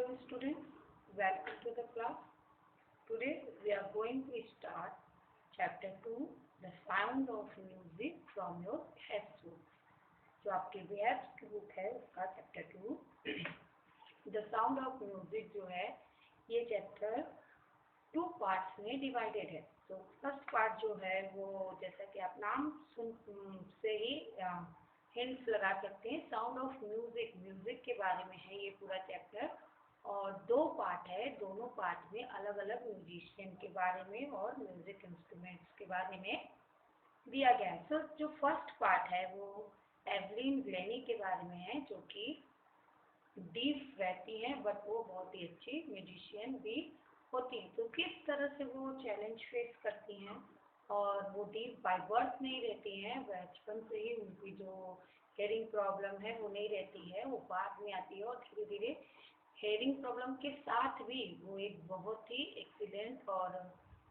Hello students, welcome to the class. Today we are going to start chapter 2, the sound of music from your textbook. जो आपके BF की book है उसका chapter 2 the sound of music जो है ये chapter 2 parts में divided है. तो फर्स्ट पार्ट जो है वो जैसा कि आप नाम सुन से ही हिंट्स लगा सकते हैं. साउंड ऑफ म्यूजिक के बारे में है ये पूरा चैप्टर और 2 पार्ट है. दोनों पार्ट में अलग अलग म्यूजिशियन के बारे में और म्यूजिक इंस्ट्रूमेंट्स के बारे में दिया गया है. तो जो फर्स्ट पार्ट है वो एवलिन ग्लेनी के बारे में है जो कि डीफ रहती हैं बट वो बहुत ही अच्छी म्यूजिशियन भी होती हैं. तो किस तरह से वो चैलेंज फेस करती हैं और वो डीफ बाय बर्थ नहीं रहती हैं. बचपन से ही उनकी जो हेयरिंग प्रॉब्लम है वो नहीं रहती है, वो बाद में आती है और धीरे धीरे हेयरिंग प्रॉब्लम के साथ भी वो एक बहुत ही एक्सीलेंट और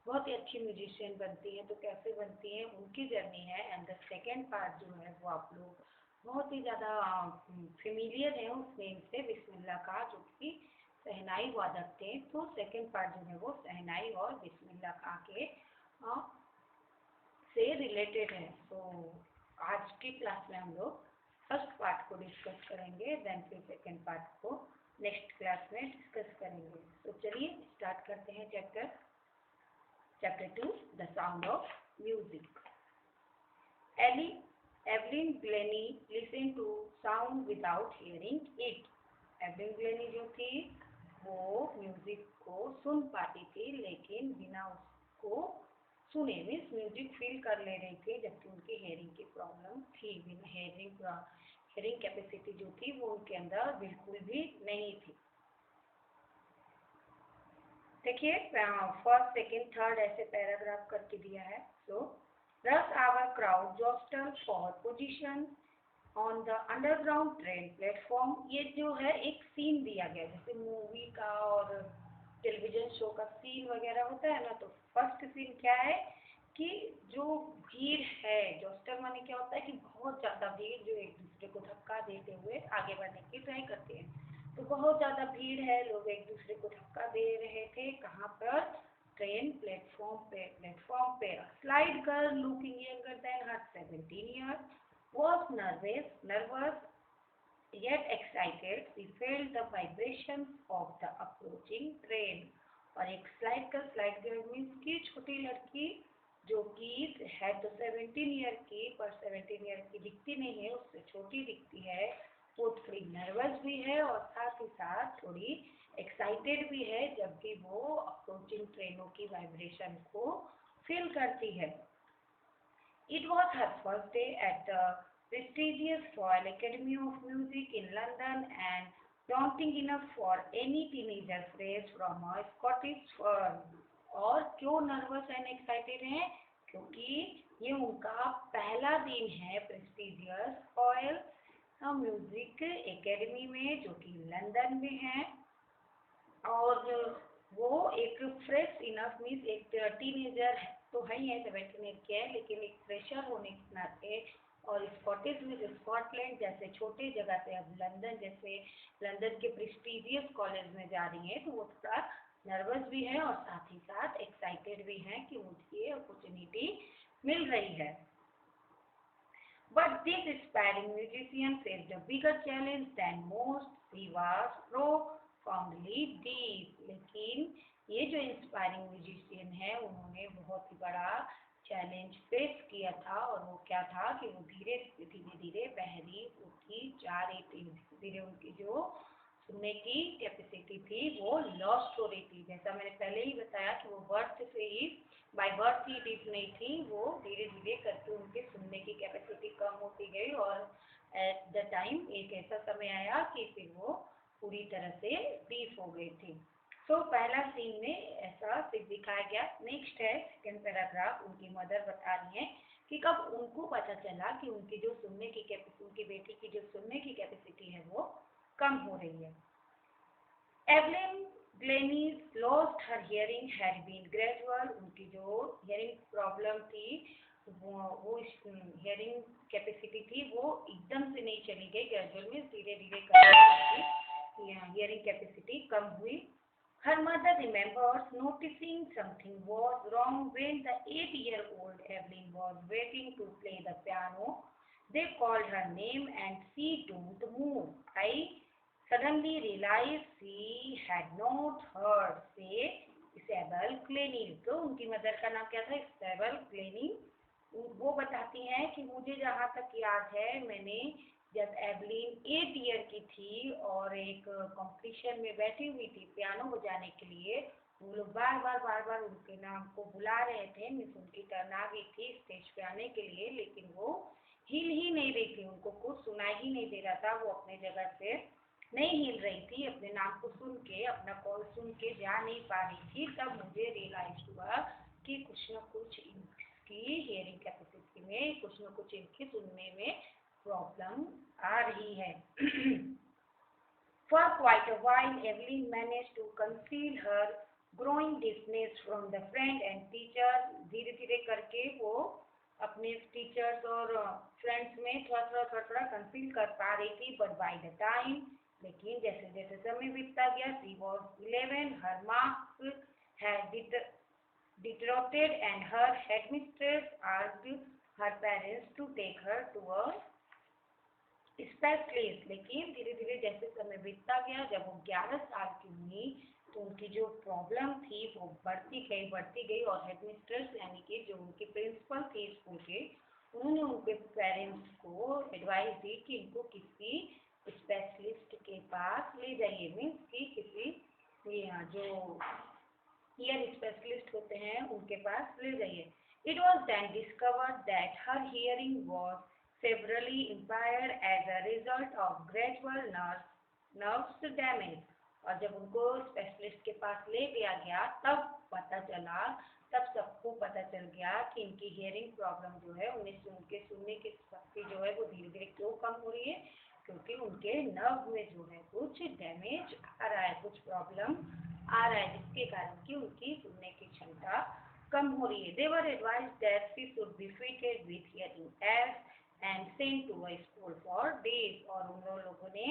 बहुत ही अच्छी म्यूजिशियन बनती हैं. तो कैसे बनती हैं उनकी जर्नी है. एंड द सेकेंड पार्ट जो है वो आप लोग बहुत ही ज़्यादा फेमिलियर है उस नेम से, बिस्मिल्लाह का, जो कि शहनाई वादक थे. तो सेकेंड पार्ट जो है वो शहनाई और बिस्मिल्लाह का के से रिलेटेड है. तो आज की क्लास में हम लोग फर्स्ट पार्ट को डिस्कस करेंगे, देन फिर सेकेंड पार्ट को नेक्स्ट क्लास में डिस्कस करेंगे. तो चलिए स्टार्ट करते हैं chapter 2 the sound of music. Evelyn Glennie listen to sound without hearing it. Evelyn Glennie जो थी वो म्यूजिक को सुन पाती थी लेकिन बिना उसको सुने, मीन्स म्यूजिक फील कर ले रही थी, जबकि उनकी हेयरिंग की प्रॉब्लम थी. हेयरिंग कैपेसिटी जो थी वो उनके अंदर बिल्कुल भी नहीं थी. देखिए फर्स्ट सेकेंड थर्ड ऐसे पैराग्राफ करके दिया है. सो thus our crowd jostled for position on the underground train platform. ये जो है एक सीन दिया गया जैसे मूवी का और टेलीविजन शो का सीन वगैरह होता है ना. तो फर्स्ट सीन क्या है कि जो भीड़ है, जोस्टर माने क्या होता है कि बहुत ज़्यादा भीड़ जो एक दूसरे को धक्का देते हुए आगे बढ़ने की ट्राई करते हैं. तो बहुत ज़्यादा भीड़ है, लोग एक दूसरे को धक्का दे रहे थे. कहाँ पर? ट्रेन प्लेटफॉर्म पे. Slide girl looking younger than her 17 years was nervous yet excited. She felt the vibrations of the approaching train. और एक स्लाइड गर्ल मीन्स की छोटी लड़की जो कि है तो 17 ईयर की, पर 17 ईयर की दिखती नहीं है, उससे छोटी दिखती है. वो थोड़ी नर्वस भी है और साथ ही साथ थोड़ी एक्साइटेड भी है जब भी वो अप्रोचिंग ट्रेनों की वाइब्रेशन को फील करती है. It was her first day at the prestigious Royal Academy of Music in London and daunting enough for any teenager fresh from a Scottish firm. और क्यों नर्वस एंड एक्साइटेड हैं? क्योंकि ये उनका पहला दिन है प्रेस्टिजियस रॉयल म्यूजिक एकेडमी में जो कि लंदन में है. और वो एक फ्रेश इनफ मीन्स एक टीनेजर तो है ही है, 17 ईयर के है, लेकिन एक फ्रेशर होने के नाते और स्कॉटिश में स्कॉटलैंड जैसे छोटे जगह से अब लंदन के प्रेस्टिजियस कॉलेज में जा रही है. तो वो थोड़ा नर्वस भी है और साथ ही साथ एक्साइटेड भी है कि मुझे ये अपॉर्चुनिटी मिल रही है. But this aspiring musician faced a bigger challenge than most. She was profoundly deep. लेकिन ये जो इंस्पायरिंग म्यूजिशियन है उन्होंने बहुत ही बड़ा चैलेंज फेस किया था. और वो क्या था कि वो धीरे धीरे बहरी होती जा रही थी. धीरे धीरे उनकी जो सुनने की कैपेसिटी थी वो लॉस्ट हो रही थी. जैसा मैंने पहले ही बताया कि वो बाय बर्थ ही डीप नहीं थी. वो धीरे धीरे करके उनके सुनने की कैपेसिटी कम होती गई और एट द टाइम एक ऐसा समय आया कि फिर वो पूरी तरह से डीप हो गई थी. तो पहला सीन में ऐसा दिखाया गया. नेक्स्ट है सेकेंड पैराग्राफ. उनकी मदर बता रही हैं कि कब उनको पता चला कि उनकी जो सुनने की कैपेसिटी, उनकी बेटी की जो सुनने की कैपेसिटी है वो कम हो रही है. Evelyn Glennie lost her hearing had been gradual. उनकी जो हियरिंग प्रॉब्लम थी वो हियरिंग कैपेसिटी थी वो एकदम से नहीं चली गई. ग्रेजुअल में धीरे धीरे करके हियरिंग hearing capacity कम हुई. Her mother remembers noticing something was wrong when the 8-year-old Evelyn was waiting to play the piano. They called her name and she don't move. I suddenly realized she had not heard. Say इसेबल cleaning. तो उनकी mother का नाम क्या था? इसेबल cleaning. वो बताती हैं कि मुझे जहाँ तक याद है, मैंने जब एवलिन 8 ईयर की थी और एक कंपटीशन में बैठी हुई थी पियानो बजाने के लिए, वो लोग बार बार उनके नाम को बुला रहे थे. मीन्स उनकी टर्न आ गई थी स्टेज पे आने के लिए, लेकिन वो हिल ही नहीं रही थी. उनको कुछ सुनाई ही नहीं दे रहा था. वो अपने जगह से नहीं हिल रही थी. अपने नाम को सुन के, अपना कॉल सुन के जा नहीं पा रही थी. तब मुझे रियलाइज हुआ कि कुछ न कुछ इनकी हियरिंग कैपेसिटी में, कुछ न कुछ इनके सुनने में प्रॉब्लम आ रही है. For quite a while, Evelyn managed to conceal her growing deafness from the friend and teachers. धीरे-धीरे करके वो अपने टीचर्स और फ्रेंड्स में थोड़ा कंसील कर पा रही थी. But by the time, लेकिन जैसे जैसे समय बीतता गया, she was 11. Her marks had deteriorated and her headmistress asked her parents to take her to a specialist. लेकिन धीरे धीरे जैसे समय बीतता गया, जब वो 11 साल की हुई, तो उनकी जो प्रॉब्लम थी वो बढ़ती गई और हेडमिस्ट्रेस यानी कि जो उनकी प्रिंसिपल थी स्कूल के, उन्होंने उनके पेरेंट्स को एडवाइस दी कि इनको किसी स्पेशलिस्ट के पास ले जाइए. मीन्स कि किसी जो ईयर स्पेशलिस्ट होते हैं उनके पास ले जाइए. It was then discovered that her hearing was severely impaired as a result of gradual nerves damage. और जब उनको स्पेशलिस्ट के पास ले लिया गया, तब सबको पता चल गया कि इनकी हियरिंग प्रॉब्लम जो है, उनके सुनने की शक्ति जो है वो धीरे धीरे क्यों कम हो रही है, क्योंकि उनके नर्व में जो है कुछ डैमेज आ रहा है, कुछ प्रॉब्लम आ रहा है, जिसके कारण कि उनकी सुनने की क्षमता कम हो रही है. They were advised that she should be fitted with hearing aids and sent to a school for days. और उन लोगों ने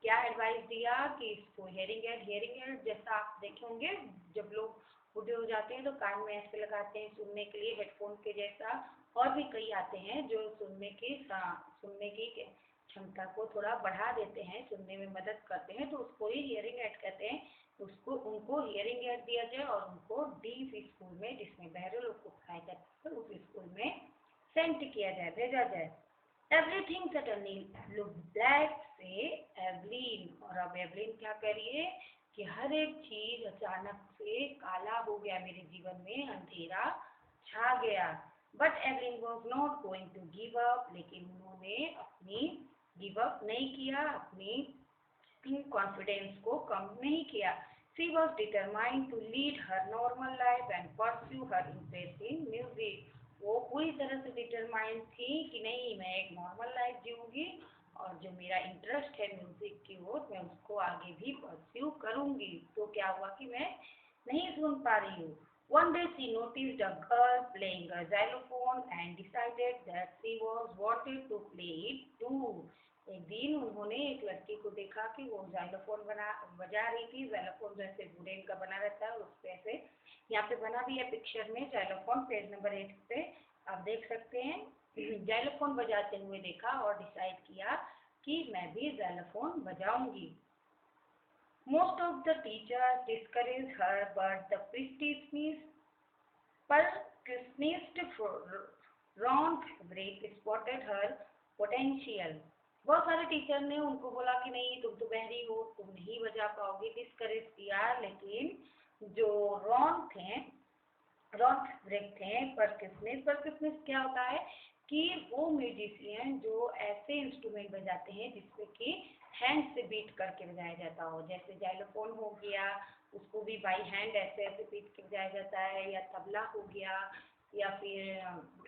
क्या एडवाइस दिया कि इसको हियरिंग एड जैसा आप देखे होंगे, जब लोग बूढ़े हो जाते हैं तो कान में ऐसे लगाते हैं सुनने के लिए, हेडफोन के जैसा. और भी कई आते हैं जो सुनने की क्षमता को थोड़ा बढ़ा देते हैं, सुनने में मदद करते हैं, तो उसको ही हियरिंग एड कहते हैं. उनको हियरिंग एड दिया जाए और उनको डीफ स्कूल में, जिसमें बहरे लोग को पढ़ाया जाता है, उस स्कूल में सेंट किया जाए, भेजा जाए. एवरीथिंग सडनली लुक ब्लैक से एवलिन. और अब एवलिन क्या कह रही है कि हर एक चीज अचानक से काला हो गया, मेरे जीवन में अंधेरा छा गया. But Evelyn was not going to give up. लेकिन उन्होंने अपनी गिव अप नहीं किया, अपनी कॉन्फिडेंस को कम नहीं किया. She was determined to lead her normal life and pursue her interest in music. वो पूरी तरह से डिटरमाइंड थी कि नहीं, मैं एक नॉर्मल लाइफ जीऊंगी और जो मेरा इंटरेस्ट है म्यूजिक की ओर, मैं उसको आगे भी परस्यू करूंगी. तो क्या हुआ कि मैं नहीं सुन पा रही हूँ. One day she noticed a girl playing a xylophone and decided that she wanted to play it too. एक दिन उन्होंने एक लड़की को देखा कि वो xylophone बजा रही थी. xylophone जैसे वुडन का बना रहता है, उस पे ऐसे यहाँ पे बना भी है पिक्चर में xylophone, पेज नंबर 8 पे आप देख सकते हैं. xylophone बजाते हुए देखा और डिसाइड किया कि मैं भी xylophone बजाऊंगी. Most of the teachers discouraged her, but the percussionist Ron Fabric spotted her potential. बहुत सारे टीचर ने उनको बोला कि नहीं, तुम तो बहरी हो, तुम नहीं बजा पाओगी, डिस्करेज किया. लेकिन जो रॉन फैब्रिक थे, परकशनिस्ट क्या होता है कि वो म्यूजिशियन जो ऐसे इंस्ट्रूमेंट बजाते हैं जिसमें कि हैंड से बीट करके बजाया जाता हो, जैसे जाइलोफोन हो गया, उसको भी बाई हैंड ऐसे ऐसे बीट के बजाया जाता है, या तबला हो गया, या फिर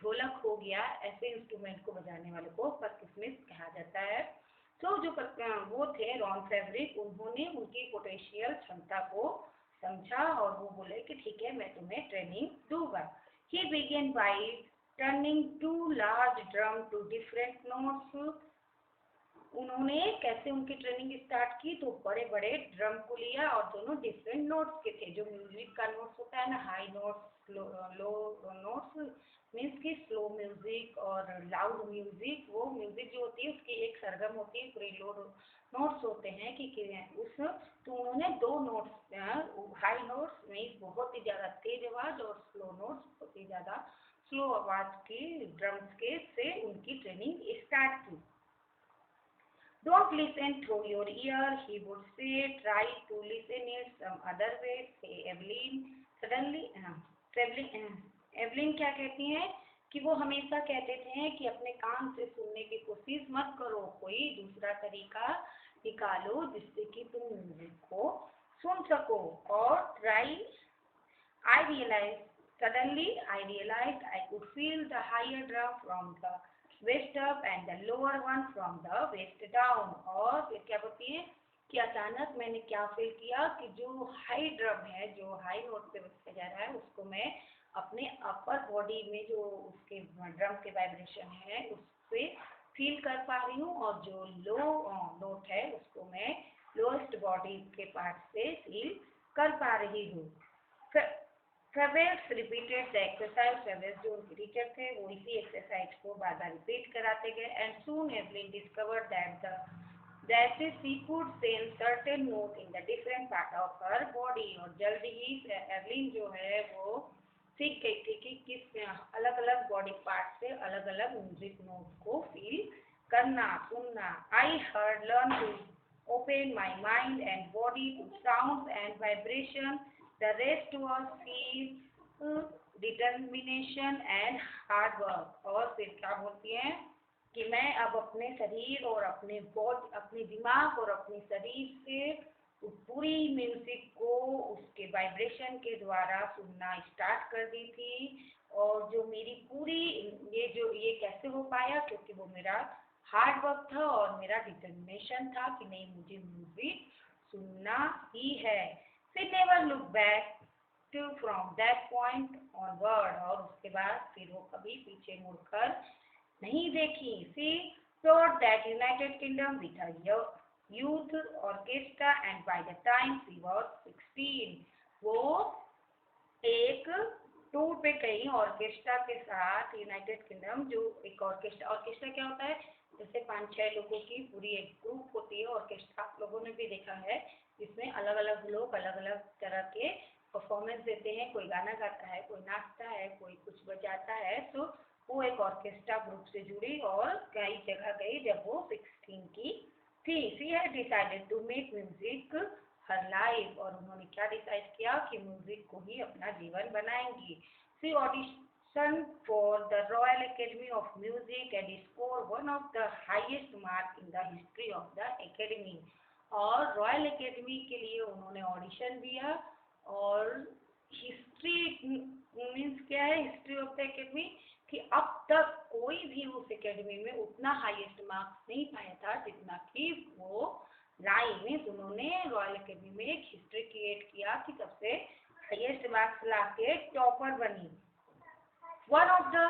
ढोलक हो गया. ऐसे इंस्ट्रूमेंट को बजाने वाले को परकशनिस्ट कहा जाता है. तो जो वो थे रॉन फैब्रिक, उन्होंने उनकी पोटेंशियल क्षमता को समझा और वो बोले कि ठीक है, मैं तुम्हें ट्रेनिंग दूंगा. He began by turning two large drums to different notes उन्होंने कैसे उनकी ट्रेनिंग स्टार्ट की, तो बड़े बड़े ड्रम को लिया और दोनों डिफरेंट नोट्स के थे। जो म्यूजिक का नोट्स होता है ना, हाई नोट्स, लो नोट्स, मीन्स की स्लो म्यूजिक और लाउड म्यूजिक, वो म्यूजिक जो होती है उसकी एक सरगम होती है, पूरे लो नोट्स होते हैं कि उस, तो उन्होंने दो नोट्स, हाई नोट्स मीन्स बहुत ही ज़्यादा तेज आवाज और स्लो नोट्स बहुत ही ज़्यादा स्लो आवाज की ड्रम्स के से उनकी ट्रेनिंग स्टार्ट की। Don't listen through your ear, he would say. Try to listen it some other way, say Evelyn. Suddenly, Evelyn क्या कहती हैं कि वो हमेशा कहते थे कि अपने कान से सुनने की कोशिश मत करो, कोई दूसरा तरीका निकालो जिससे कि तुम म्यूजिक को सुन सको। और try, I realized, suddenly I realized I could feel the higher drum from the waist up and the lower one from the waist down। और फिर क्या बोलती है कि अचानक मैंने क्या फील किया कि जो हाई ड्रम है, जो हाई नोट पे बजा जा रहा है, उसको मैं अपने अपर बॉडी में जो उसके ड्रम के वाइब्रेशन है उससे फील कर पा रही हूँ, और जो लो नोट है उसको मैं लोएस्ट बॉडी के पार्ट से फील कर पा रही हूँ। Fabels repeated the exercise। Fabels जो उनके टीचर थे वो इसी एक्सरसाइज को बार बार रिपीट कराते गए। And soon Evelyn discovered that she could sense certain note in the different part of her body। और जल्दी ही एवलिन जो है वो सीख गई थी कि किस अलग अलग बॉडी पार्ट से अलग अलग म्यूजिक नोट को फील करना, सुनना। I learned to open my mind and body to sounds and vibration। The rest was determination and hard work। और फिर क्या बोलती हैं कि मैं अब अपने शरीर और अपने दिमाग और अपने शरीर से पूरी म्यूजिक को उसके वाइब्रेशन के द्वारा सुनना स्टार्ट कर दी थी। और जो मेरी पूरी ये कैसे हो पाया, क्योंकि वो मेरा हार्ड वर्क था और मेरा डिटर्मिनेशन था कि नहीं, मुझे म्यूजिक सुनना ही है। She never looked back to from that point onward। और उसके बाद फिर वो कभी पीछे मुड़कर नहीं देखी। She toured that United Kingdom with her youth orchestra and by the time she was 16, वो एक टूर पे गई ऑर्केस्ट्रा के साथ यूनाइटेड किंगडम। जो एक ऑर्केस्ट्रा क्या होता है, जैसे 5-6 लोगों की पूरी एक ग्रुप होती है ऑर्केस्ट्रा, आप लोगों ने भी देखा है, जिसमें अलग अलग लोग अलग अलग तरह के परफॉर्मेंस देते हैं, कोई गाना गाता है, कोई नाचता है, कोई कुछ बजाता है। तो वो एक ऑर्केस्ट्रा ग्रुप से जुड़ी और कई जगह गई जब वो 16 की थी। She had decided to make music her life। और उन्होंने क्या डिसाइड किया कि म्यूजिक को ही अपना जीवन बनाएंगी। She auditioned for the Royal Academy of Music and scored one of the highest mark in the history of the academy। और रॉयल एकेडमी के लिए उन्होंने ऑडिशन दिया, और हिस्ट्री मीन्स क्या है, हिस्ट्री ऑफ द एकेडमी, कि अब तक कोई भी उस एकेडमी में उतना हाईएस्ट मार्क्स नहीं पाया था जितना कि वो लाई। मीन्स उन्होंने रॉयल एकेडमी में एक हिस्ट्री क्रिएट किया कि सबसे हाईएस्ट मार्क्स लाके टॉपर बनी। One of the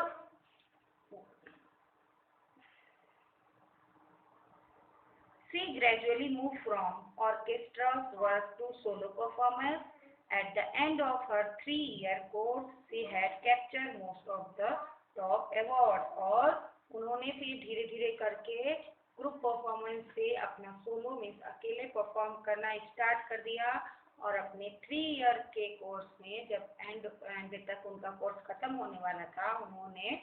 She gradually moved from orchestra's work to solo performance। At the end of her 3-year course, she had captured most of the top awards। और उन्होंने फिर धीरे धीरे करके ग्रुप परफॉर्मेंस से अपना सोलो मीन्स अकेले perform करना स्टार्ट कर दिया। और अपने 3 ईयर के कोर्स में जब एंड तक उनका कोर्स खत्म होने वाला था, उन्होंने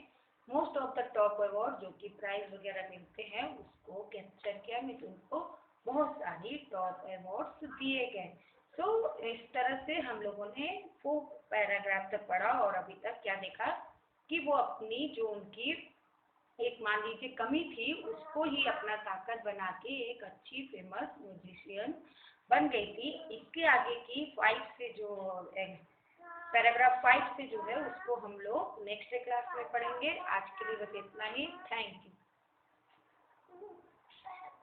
most of the top award जो कि प्राइज वगैरह मिलते हैं उसको कैप्चर किया। मीन्स उनको बहुत सारी टॉप अवार्ड्स दिए गए। तो इस तरह से हम लोगों ने वो पैराग्राफ तक पढ़ा और अभी तक क्या देखा कि वो अपनी जो उनकी एक मान लीजिए कमी थी उसको ही अपना ताकत बना के एक अच्छी फेमस म्यूजिशियन बन गई थी। इसके आगे की 5 से जो पैराग्राफ 5 से जो है उसको हम लोग नेक्स्ट क्लास में पढ़ेंगे। आज के लिए बस इतना ही। Thank you.